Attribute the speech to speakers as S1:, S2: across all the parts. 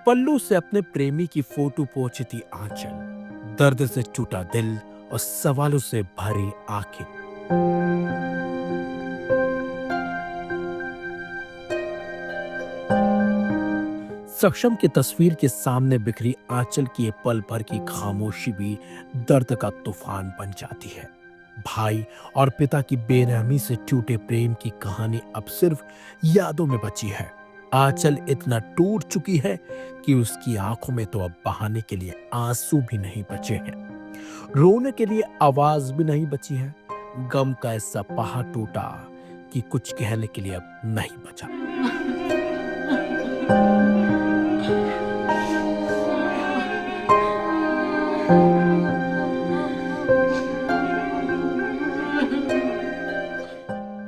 S1: पल्लू से अपने प्रेमी की फोटो पोंछी थी आंचल, दर्द से टूटा दिल और सवालों से भरी आंखें। सक्षम की तस्वीर के सामने बिखरी आंचल की ये पल भर की खामोशी भी दर्द का तूफान बन जाती है। भाई और पिता की बेरहमी से टूटे प्रेम की कहानी अब सिर्फ यादों में बची है। आंचल इतना टूट चुकी है कि उसकी आंखों में तो अब बहाने के लिए आंसू भी नहीं बचे हैं, रोने के लिए आवाज भी नहीं बची है। गम का ऐसा पहाड़ टूटा कि कुछ कहने के लिए अब नहीं बचा।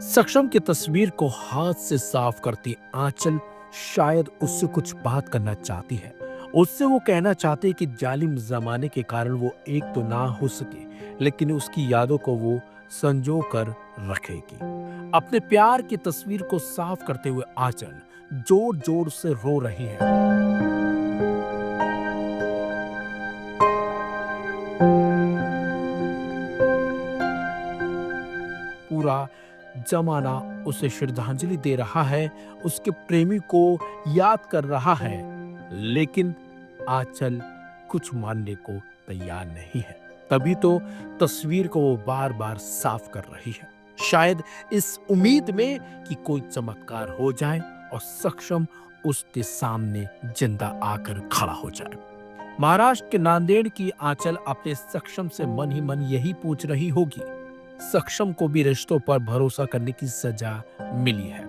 S1: सक्षम की तस्वीर को हाथ से साफ करती आंचल शायद उससे कुछ बात करना चाहती है। उससे वो कहना चाहती है कि जालिम जमाने के कारण वो एक तो ना हो सके, लेकिन उसकी यादों को वो संजो कर रखेगी। अपने प्यार की तस्वीर को साफ करते हुए आंचल जोर जोर से रो रही है। पूरा जमाना उसे श्रद्धांजलि दे रहा है, उसके प्रेमी को याद कर रहा है, लेकिन आंचल कुछ मानने को तैयार नहीं है। तभी तो तस्वीर को वो बार बार साफ कर रही है, शायद इस उम्मीद में कि कोई चमत्कार हो जाए और सक्षम उसके सामने जिंदा आकर खड़ा हो जाए। महाराष्ट्र के नांदेड़ की आंचल अपने सक्षम से मन ही मन यही पूछ रही होगी। सक्षम को भी रिश्तों पर भरोसा करने की सजा मिली है।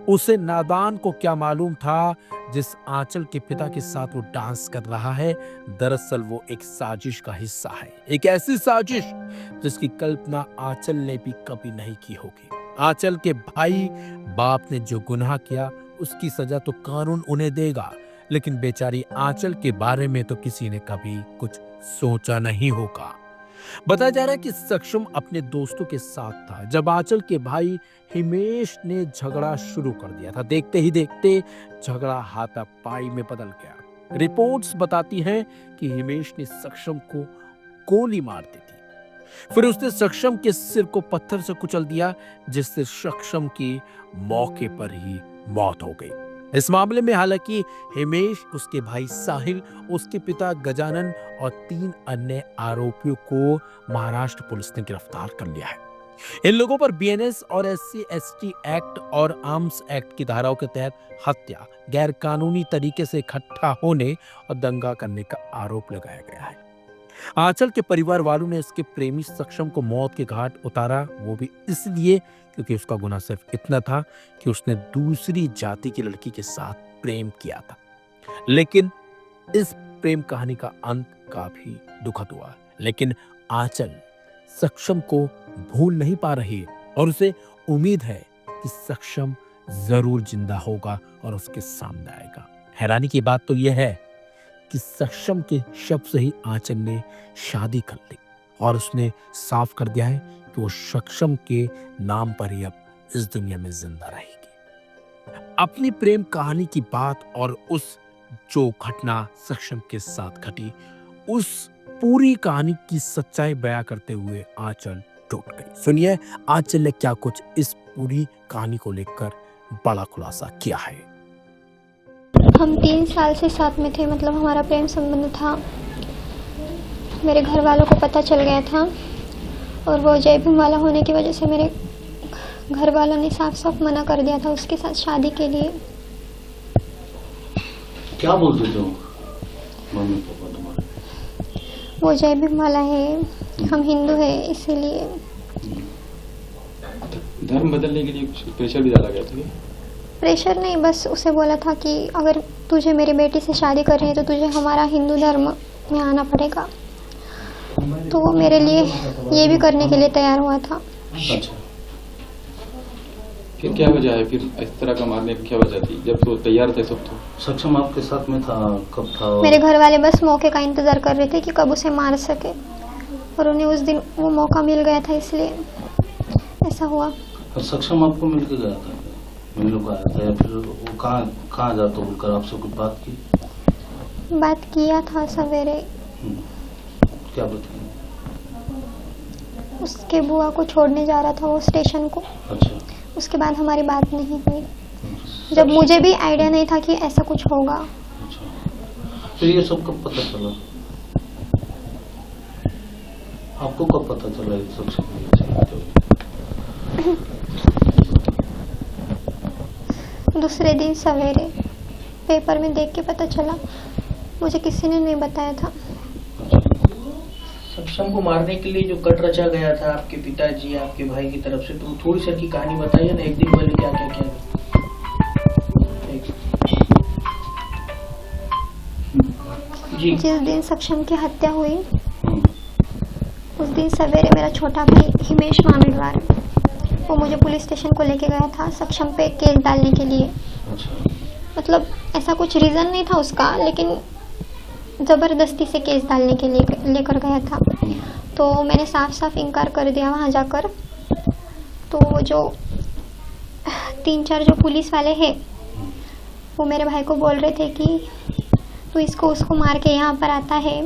S1: उसे नादान को क्या मालूम था जिस आंचल के पिता के साथ वो डांस कर रहा है, दरअसल वो एक साजिश का हिस्सा है। एक ऐसी साजिश जिसकी कल्पना आंचल ने भी कभी नहीं की होगी। आंचल के भाई बाप ने जो गुनाह किया उसकी सजा तो कानून उन्हें देगा, लेकिन बेचारी आंचल के बारे में तो किसी ने कभी कुछ सोचा नहीं होगा। बताया जा रहा है कि सक्षम अपने दोस्तों के साथ था जब आंचल के भाई हिमेश ने झगड़ा शुरू कर दिया था। देखते ही देखते झगड़ा हाथापाई में बदल गया। रिपोर्ट्स बताती हैं कि हिमेश ने सक्षम को गोली मार दी थी, फिर उसने सक्षम के सिर को पत्थर से कुचल दिया, जिससे सक्षम की मौके पर ही मौत हो गई। इस मामले में हालांकि हिमेश, उसके भाई साहिल, उसके पिता गजानन और 3 अन्य आरोपियों को महाराष्ट्र पुलिस ने गिरफ्तार कर लिया है। इन लोगों पर बीएनएस और SC/ST एक्ट और आर्म्स एक्ट की धाराओं के तहत हत्या, गैर कानूनी तरीके से इकट्ठा होने और दंगा करने का आरोप लगाया गया है। आंचल के परिवार वालों ने इसके प्रेमी सक्षम को मौत के घाट उतारा, वो भी इसलिए क्योंकि उसका गुनाह सिर्फ इतना था कि उसने दूसरी जाति की लड़की के साथ प्रेम किया था। लेकिन इस प्रेम कहानी का अंत काफी दुखद हुआ, लेकिन आंचल सक्षम को भूल नहीं पा रही है और उसे उम्मीद है कि सक्षम जरूर जिंदा होगा और उसके सामने आएगा। हैरानी की बात तो यह है कि सक्षम के शब्द से ही आंचल ने शादी कर ली और उसने साफ कर दिया है कि वो सक्षम के नाम पर ही अब इस दुनिया में जिंदा रहेगी। अपनी प्रेम कहानी की बात और उस जो घटना सक्षम के साथ घटी, उस पूरी कहानी की सच्चाई बयां करते हुए आंचल टूट गई। सुनिए आंचल ने क्या कुछ इस पूरी कहानी को लेकर बड़ा खुलासा किया है।
S2: हम 3 साल से साथ में थे, मतलब हमारा प्रेम संबंध था। मेरे घर वालों को पता चल गया था और वो जय भीम वाला होने की वजह से मेरे घर वालों ने साफ साफ मना कर दिया था उसके साथ शादी के लिए।
S3: क्या बोलते थे मम्मी पापा तुम्हारे?
S2: वो जय भीम वाला है, हम हिंदू है, इसीलिए।
S4: धर्म बदलने के लिए कुछ प्रेशर भी डाला गया था?
S2: प्रेशर नहीं, बस उसे बोला था कि अगर तुझे मेरी बेटी से शादी करनी है तो तुझे हमारा हिंदू धर्म में आना पड़ेगा। तो वो मेरे लिए ये भी करने के लिए तैयार हुआ था।
S4: अच्छा, फिर क्या वजह है? फिर इस तरह का मारने की क्या वजह थी जब तो तैयार थे सब? तो
S3: सक्षम आपके साथ में था, कब था?
S2: मेरे घर वाले बस मौके का इंतजार कर रहे थे कि कब उसे मार सके, और उन्हें उस दिन वो मौका मिल गया था, इसलिए ऐसा हुआ।
S3: और सक्षम आपको मिल के गया था, मिलने को आया था, या फिर वो कहाँ जाता बोलकर आपसे कुछ बात की?
S2: बात किया था सवेरे।
S3: क्या बताया?
S2: उसके बुआ को छोड़ने जा रहा था वो स्टेशन को।
S3: अच्छा।
S2: उसके बाद हमारी बात नहीं हुई, जब मुझे भी आइडिया नहीं था कि ऐसा कुछ होगा।
S3: अच्छा, फिर ये सब कब पता चला? आपको कब पता चला ये सब?
S2: दूसरे दिन सवेरे पेपर में देख के पता चला, मुझे किसी ने नहीं बताया था।
S5: सक्षम को मारने के लिए जो कट रचा गया था आपके पिताजी आपके भाई की तरफ से, तो थोड़ी सी की कहानी बताइए ना, एक दिन पहले क्या क्या किया? जी।
S2: जिस दिन सक्षम की हत्या हुई उस दिन सवेरे मेरा छोटा भाई हिमेश मामिलवार वो मुझे पुलिस स्टेशन को लेके गया था सक्षम पे केस डालने के लिए।
S3: अच्छा।
S2: मतलब ऐसा कुछ रीजन नहीं था उसका, लेकिन जबरदस्ती से केस डालने के लिए लेकर गया था। तो मैंने साफ साफ इनकार कर दिया वहाँ जाकर। तो वो जो 3-4 जो पुलिस वाले हैं वो मेरे भाई को बोल रहे थे कि तू इसको उसको मार के यहाँ पर आता है,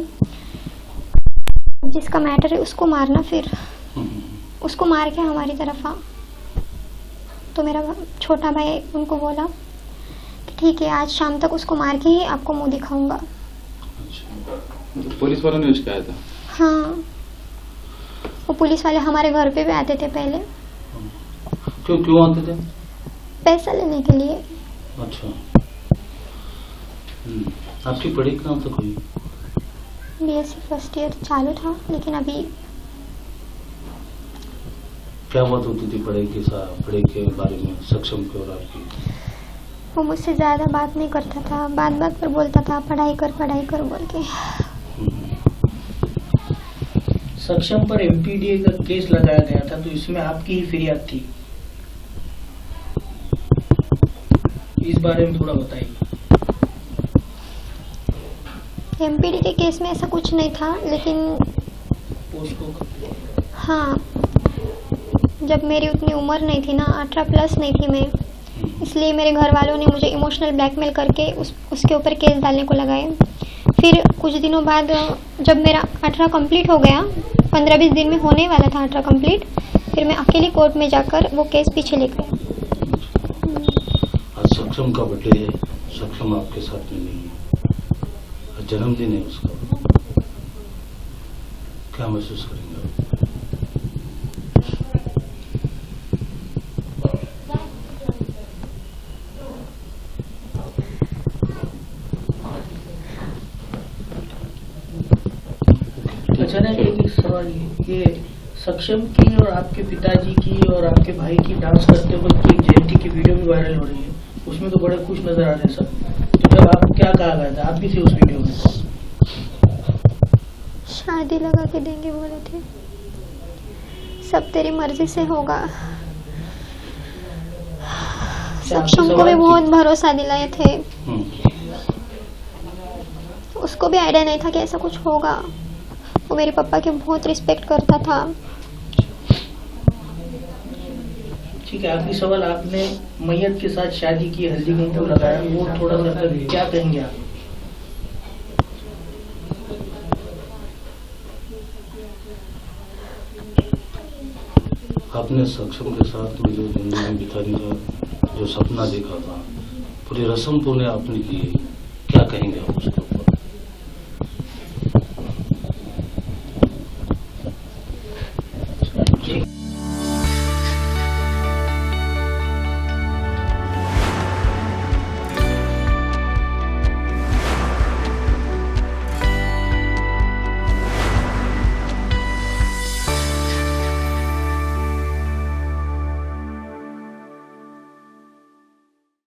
S2: जिसका मैटर है उसको मारना, फिर उसको मार के हमारी तरफ आ। तो मेरा छोटा भाई उनको बोला कि ठीक है, आज शाम तक उसको मार के ही आपको मुंह दिखाऊंगा।
S4: तो पुलिस वालों ने उचकाया था?
S2: हाँ, वो पुलिस वाले हमारे घर पे भी आते थे पहले।
S3: क्यों आते थे?
S2: पैसा लेने के लिए।
S3: अच्छा। आपकी पढ़ाई कहाँ तक हुई?
S2: बीएससी फर्स्ट ईयर चालू था, लेकिन अभी
S3: क्या बात होती थी पढ़ाई के बारे में सक्षम की और आपकी?
S2: वो मुझसे ज्यादा बात नहीं करता था, बात बात पर बोलता था पढ़ाई कर बोल के।
S5: सक्षम पर एमपीडीए का केस लगाया गया था, तो इसमें आपकी ही फिरियाद थी, इस बारे में थोड़ा बताइए।
S2: एमपीडी के केस में ऐसा कुछ नहीं था, लेकिन
S5: पोस्को
S2: हाँ, जब मेरी उतनी उम्र नहीं थी ना, 18 प्लस नहीं थी मैं, इसलिए मेरे घर वालों ने मुझे इमोशनल ब्लैकमेल करके उसके ऊपर केस डालने को लगाए। फिर कुछ दिनों बाद जब मेरा 18 कंप्लीट हो गया, 15-20 दिन में होने वाला था 18 कंप्लीट, फिर मैं अकेले कोर्ट में जाकर वो केस पीछे ले गया।
S3: आज सक्षम का बर्थडे है, सक्षम आपके साथ में नहीं है, जन्मदिन है उसका, क्या महसूस करेंगे आप?
S5: अच्छा ना, एक सवाल ये सक्षम की और आपके पिताजी की और आपके भाई की डांस करते वक्त एक जयंती की वीडियो भी वायरल हो रही है, उसमें तो बड़े खुश नजर आ रहे हैं सब, तो जब आपको क्या कहा गया था? आप भी थे उस वीडियो में?
S2: शादी लगा के देंगे बोले थे, सब तेरी मर्जी से होगा। सक्षम को भी बहुत भरोसा दिलाए थे, उसको भी आइडिया नहीं था कि ऐसा कुछ होगा। वो मेरे पापा की बहुत रिस्पेक्ट करता था।
S5: ठीक है, आखिरी सवाल, आपने मैयत के साथ शादी की, हल्दी कुंकू लगाया, वो थोड़ा सा क्या कहेंगे आप?
S3: आपने सक्षम के साथ में जो जिंदगी बिताने का जो सपना देखा था, पूरी रस्म पूरे आपने की, क्या कहेंगे आप उसको?